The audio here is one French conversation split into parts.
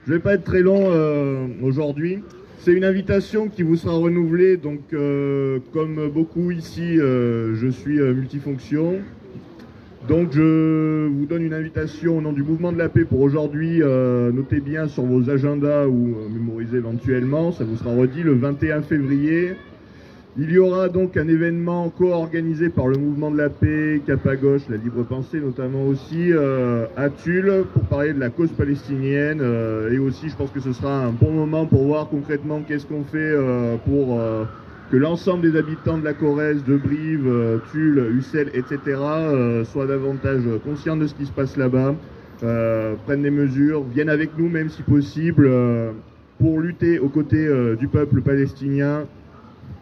Je ne vais pas être très long aujourd'hui. C'est une invitation qui vous sera renouvelée. Donc, comme beaucoup ici, je suis multifonction. Donc, je vous donne une invitation au nom du Mouvement de la Paix pour aujourd'hui. Notez bien sur vos agendas ou mémorisez éventuellement. Ça vous sera redit le 21 février. Il y aura donc un événement co-organisé par le Mouvement de la Paix, Cap à Gauche, la Libre Pensée notamment aussi, à Tulle pour parler de la cause palestinienne. Et aussi, je pense que ce sera un bon moment pour voir concrètement qu'est-ce qu'on fait pour que l'ensemble des habitants de la Corrèze, de Brive, Tulle, Ussel, etc. Soient davantage conscients de ce qui se passe là-bas, prennent des mesures, viennent avec nous même si possible, pour lutter aux côtés du peuple palestinien,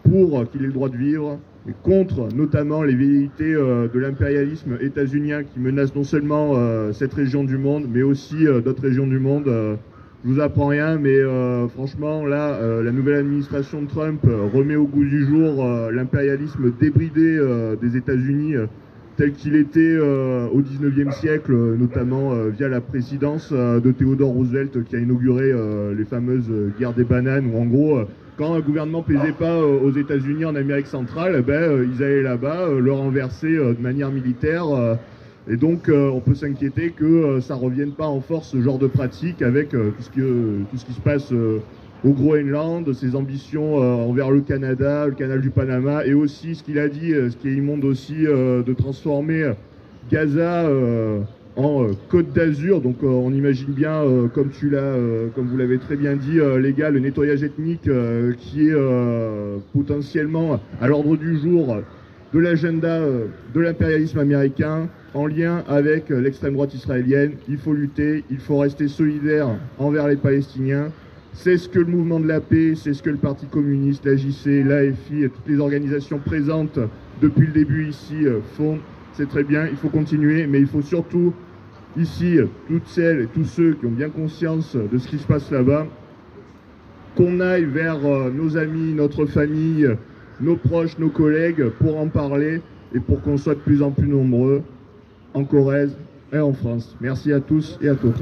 pour qu'il ait le droit de vivre, et contre notamment les velléités de l'impérialisme états-unien qui menace non seulement cette région du monde, mais aussi d'autres régions du monde. Je vous apprends rien, mais franchement, là, la nouvelle administration de Trump remet au goût du jour l'impérialisme débridé des États-Unis tel qu'il était au XIXe siècle, notamment via la présidence de Theodore Roosevelt qui a inauguré les fameuses guerres des bananes, où en gros, quand un gouvernement ne plaisait pas aux États-Unis en Amérique centrale, ils allaient là-bas le renverser de manière militaire. Et donc on peut s'inquiéter que ça ne revienne pas en force ce genre de pratique avec tout ce qui se passe au Groenland, ses ambitions envers le Canada, le canal du Panama, et aussi ce qu'il a dit, ce qui est immonde aussi, de transformer Gaza en Côte d'Azur. Donc on imagine bien, comme vous l'avez très bien dit, les gars, le nettoyage ethnique qui est potentiellement à l'ordre du jour de l'agenda de l'impérialisme américain, en lien avec l'extrême droite israélienne. Il faut lutter, il faut rester solidaire envers les Palestiniens. C'est ce que le Mouvement de la Paix, c'est ce que le Parti communiste, la JC, l'AFI et toutes les organisations présentes depuis le début ici font. C'est très bien, il faut continuer, mais il faut surtout, ici, toutes celles et tous ceux qui ont bien conscience de ce qui se passe là-bas, qu'on aille vers nos amis, notre famille, nos proches, nos collègues, pour en parler et pour qu'on soit de plus en plus nombreux en Corrèze et en France. Merci à tous et à toutes.